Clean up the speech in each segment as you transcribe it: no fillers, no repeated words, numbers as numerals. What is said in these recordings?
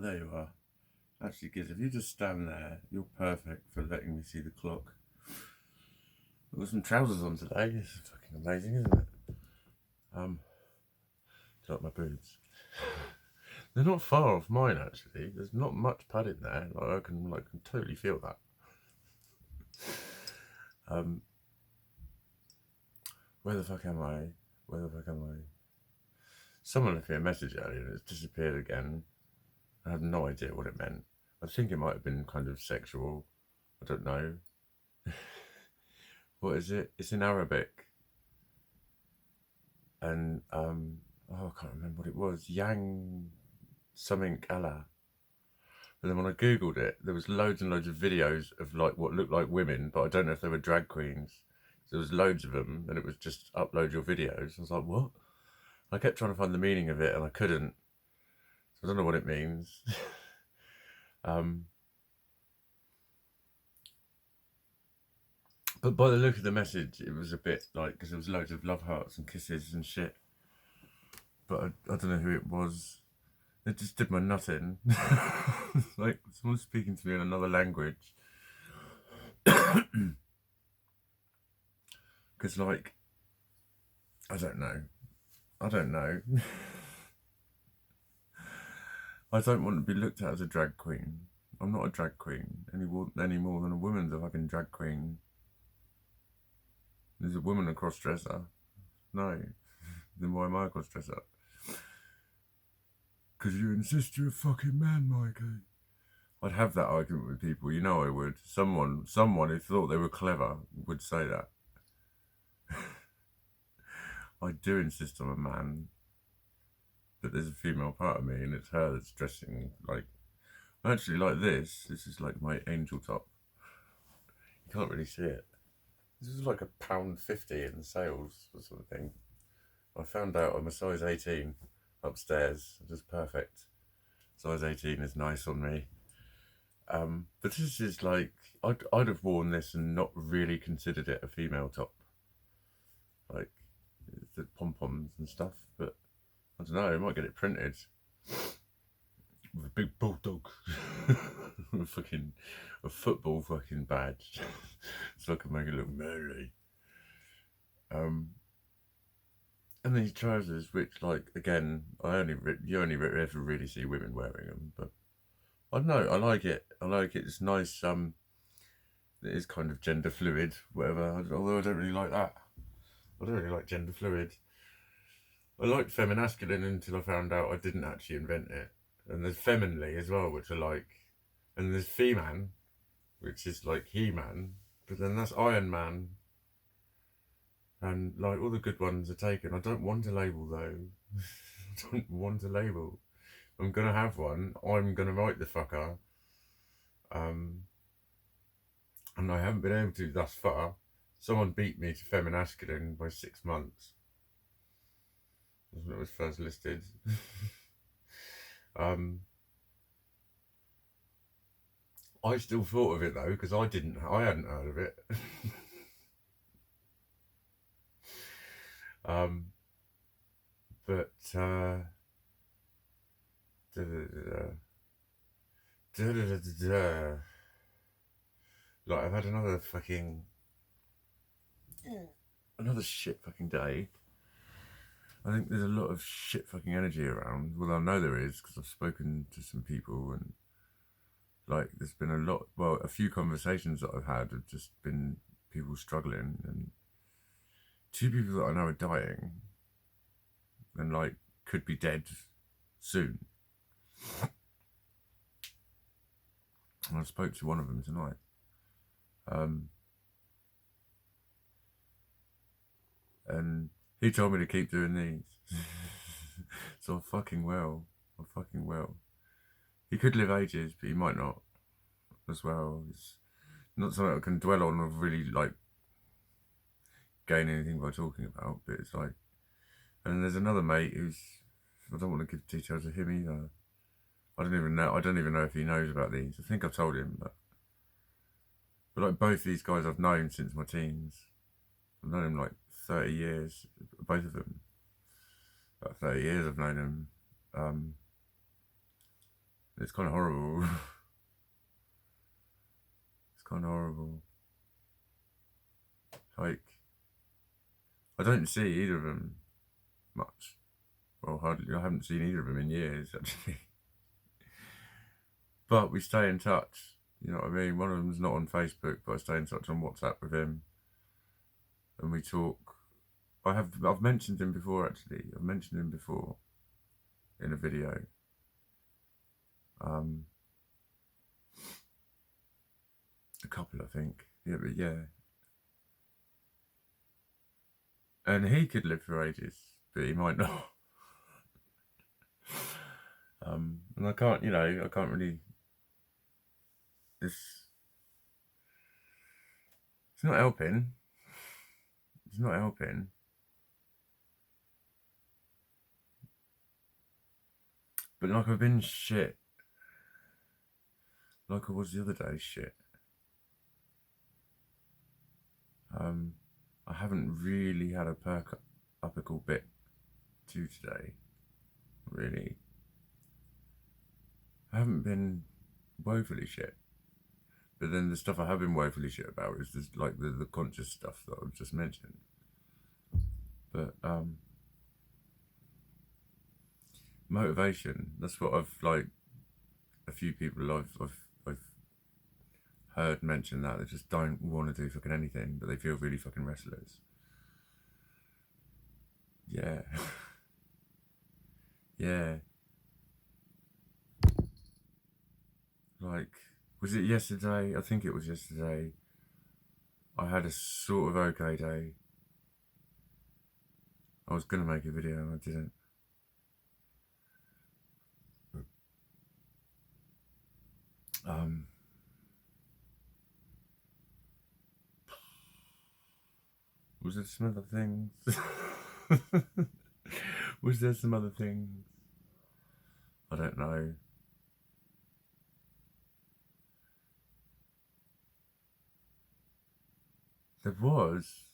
there you are. Actually, Giz, if you just stand there, you're perfect for letting me see the clock. I've got some trousers on today. This is fucking amazing, isn't it? Do you like my boobs? They're not far off mine, actually. There's not much padding there. I can totally feel that. Where the fuck am I? Someone left me a message earlier and it's disappeared again. I have no idea what it meant. I think it might have been kind of sexual. I don't know. What is it? It's in Arabic. And, I can't remember what it was. Yang something Allah. But then when I googled it, there was loads and loads of videos of what looked like women, but I don't know if they were drag queens. There was loads of them, and it was just upload your videos. I was like, what? I kept trying to find the meaning of it, and I couldn't. So I don't know what it means. But by the look of the message, it was a bit because there was loads of love hearts and kisses and shit. But I don't know who it was. It just did my nut in. Like someone speaking to me in another language. Because I don't know. I don't want to be looked at as a drag queen. I'm not a drag queen any more than a woman's a fucking drag queen. There's a woman a cross-dresser. No. Then why am I a cross-dresser? Because you insist you're a fucking man, Mikey. I'd have that argument with people, you know I would. Someone who thought they were clever would say that. I do insist I'm a man. But there's a female part of me and it's her that's dressing actually like this. This is like my angel top. You can't really see it. This is like £1.50 in sales or something. I found out I'm a size 18 upstairs, just perfect. Size 18 is nice on me. But this is I'd have worn this and not really considered it a female top. Like the pom-poms and stuff, but I don't know, I might get it printed with a big bulldog. a football fucking badge. So I can make it look manly. And these trousers, which again, you only ever really see women wearing them, but I don't know, I like it. It's nice. It is kind of gender fluid, whatever. Although I don't really like that. I don't really like gender fluid. I liked feminasculine until I found out I didn't actually invent it. And there's feminly as well, which I like. And there's Fe-Man, which is like He-Man, but then that's Iron Man. And all the good ones are taken. I don't want a label though. I don't want a label. I'm gonna have one. I'm gonna write the fucker. And I haven't been able to thus far. Someone beat me to feminasculine by 6 months. When it was first listed. I still thought of it though, because I hadn't heard of it. But I've had another shit fucking day. I think there's a lot of shit fucking energy around. Well, I know there is because I've spoken to some people and there's been a few conversations that I've had have just been people struggling, and 2 people that I know are dying and could be dead soon. And I spoke to one of them tonight. And he told me to keep doing these. So I fucking will. He could live ages, but he might not as well. It's not something I can dwell on or really gain anything by talking about, but it's and there's another mate who's, I don't want to give details of him either. I don't even know if he knows about these. I think I've told him, but both these guys I've known since my teens. I've known them 30 years, both of them. About 30 years I've known them. It's kind of horrible. It's kind of horrible. Like, I don't see either of them much. Well, hardly. I haven't seen either of them in years, actually. But we stay in touch. You know what I mean? One of them's not on Facebook, but I stay in touch on WhatsApp with him, and we talk. I've mentioned him before, actually. I've mentioned him before in a video. A couple, I think. Yeah, but yeah. And he could live for ages, but he might not. And I can't, I can't really. It's not helping. It's not helping. But like I've been shit. Like I was the other day, shit. I haven't really had a perk upical bit to today. Really. I haven't been woefully shit. But then the stuff I have been woefully shit about is just like the conscious stuff that I've just mentioned. But motivation, that's what I've like a few people I've heard mention that they just don't want to do fucking anything, but they feel really fucking restless. Yeah. Yeah. Like, was it yesterday? I think it was yesterday. I had a sort of okay day. I was gonna make a video and I didn't. Was there some other things? Was there some other things? I don't know. There was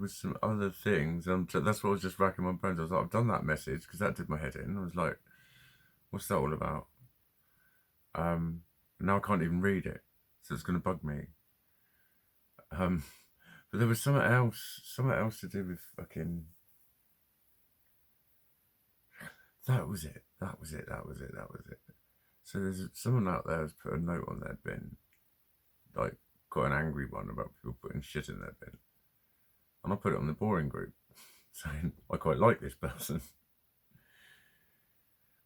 some other things. So that's what I was just racking my brains. I was like, I've done that message because that did my head in. I was like, what's that all about? Now I can't even read it, so it's gonna bug me. But there was something else to do with fucking. That was it. So there's someone out there has put a note on their bin, like quite an angry one about people putting shit in their bin, and I put it on the boring group, saying I quite like this person.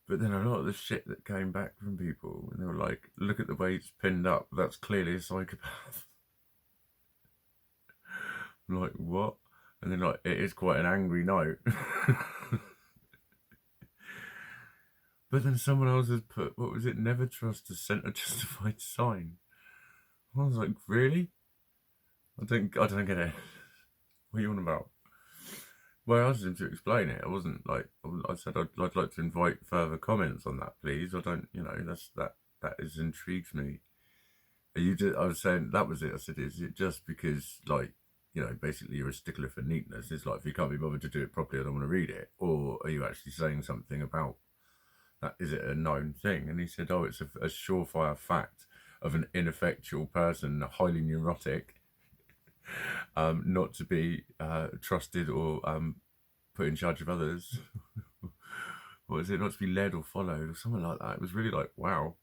But then a lot of the shit that came back from people, and they were like, "Look at the way it's pinned up. That's clearly a psychopath." I'm like, what? And then like, it is quite an angry note. But then someone else has put, what was it? Never trust a sent or justified sign. I was like, really? I don't get it. What are you on about? Well, I asked him to explain it. I wasn't like, I said I'd like to invite further comments on that, please. I don't, that is intrigues me. I was saying that was it. I said, is it just because like, basically you're a stickler for neatness? It's like if you can't be bothered to do it properly, I don't want to read it. Or are you actually saying something about that? Is it a known thing? And he said, oh, it's a surefire fact of an ineffectual person, highly neurotic, not to be trusted or put in charge of others. What is it? Not to be led or followed or something like that. It was really like, wow.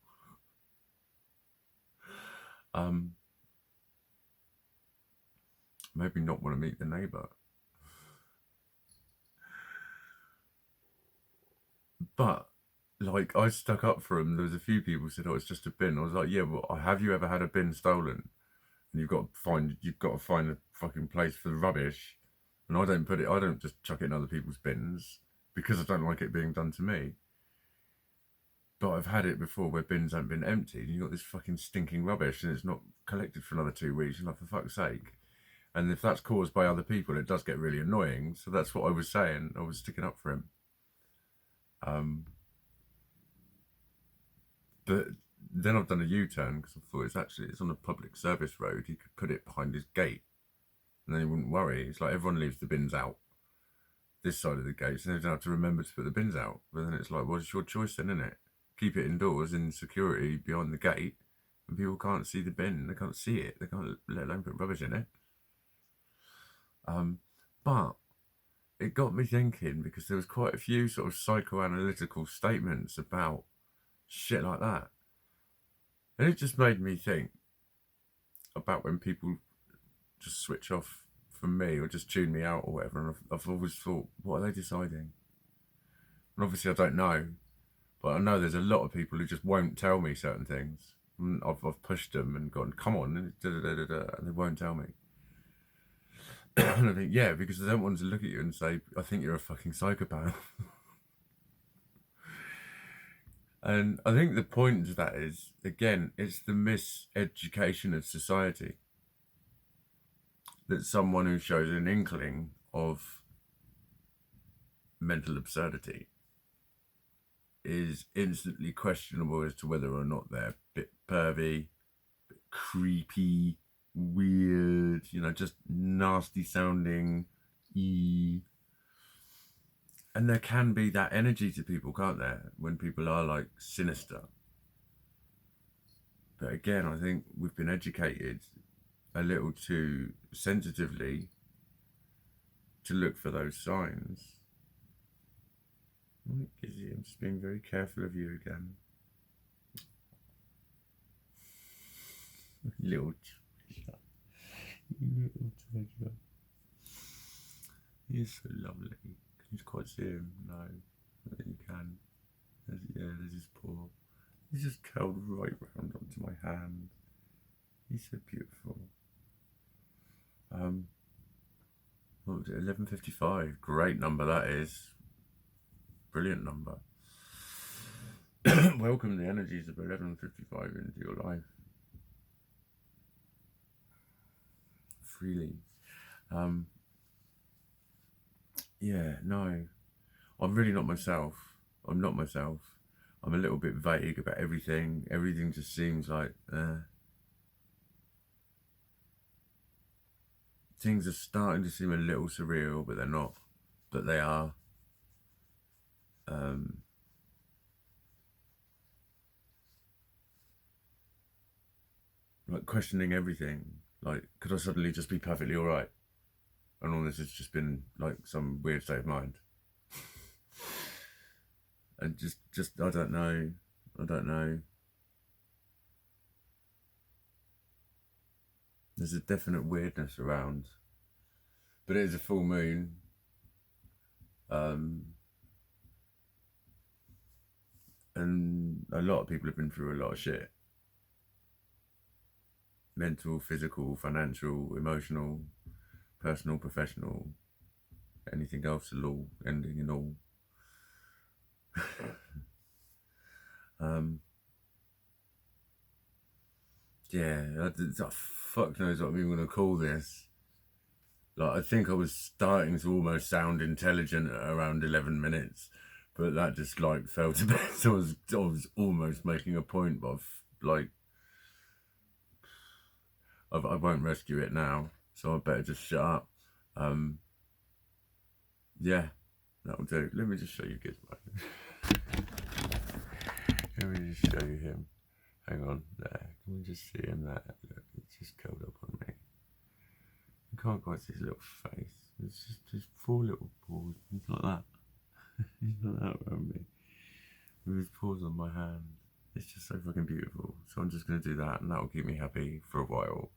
Maybe not want to meet the neighbour. But like I stuck up for him. There was a few people who said, "Oh, it's just a bin." I was like, "Yeah, well, have you ever had a bin stolen? And you've got to find a fucking place for the rubbish." And I don't just chuck it in other people's bins because I don't like it being done to me. But I've had it before where bins haven't been emptied, and you've got this fucking stinking rubbish, and it's not collected for another 2 weeks. And like, for fuck's sake. And if that's caused by other people, it does get really annoying. So that's what I was saying. I was sticking up for him. But then I've done a U-turn because I thought it's on a public service road. He could put it behind his gate, and then he wouldn't worry. It's like everyone leaves the bins out this side of the gate, so they don't have to remember to put the bins out. But then it's like, well, it's your choice then, isn't it? keep it indoors in security behind the gate, and people can't see the bin. They can't see it. They can't let alone put rubbish in it. But it got me thinking, because there was quite a few sort of psychoanalytical statements about shit like that, and it just made me think about when people just switch off from me or just tune me out or whatever. And I've always thought, what are they deciding? And obviously I don't know, but I know there's a lot of people who just won't tell me certain things. And I've pushed them and gone, come on, and they won't tell me. And I think, yeah, because I don't want to look at you and say, I think you're a fucking psychopath. And I think the point of that is, again, it's the miseducation of society. That someone who shows an inkling of mental absurdity is instantly questionable as to whether or not they're a bit pervy, a bit creepy, weird, just nasty sounding. And there can be that energy to people, can't there, when people are like sinister. But again, I think we've been educated a little too sensitively to look for those signs. Gizzy, I'm just being very careful of you again. Little treasure. Little treasure. He's so lovely. Can you quite see him? No. I think you can. There's his paw. He's just curled right round onto my hand. He's so beautiful. What was it? 11:55. Great number that is. Brilliant number. Welcome the energies of 11:55 into your life. Freely. Yeah, no. I'm really not myself. I'm not myself. I'm a little bit vague about everything. Everything just seems like, things are starting to seem a little surreal, but they're not. But they are. Like questioning everything. Like, could I suddenly just be perfectly alright? And all this has just been like some weird state of mind. And just I don't know. There's a definite weirdness around. But it is a full moon. And a lot of people have been through a lot of shit. Mental, physical, financial, emotional, personal, professional, anything else at all, ending in all. Fuck knows what I'm even going to call this. Like, I think I was starting to almost sound intelligent at around 11 minutes, but that just like fell to bed. So I was almost making a point, but I won't rescue it now, so I better just shut up. Yeah, that'll do. Let me just show you Gizmo. Let me just show you him. Hang on, there. Can we just see him there? Look, he's just curled up on me. You can't quite see his little face. It's just his 4 little paws. He's like that. He's like that around me. With his paws on my hand. It's just so fucking beautiful. So I'm just going to do that, and that will keep me happy for a while.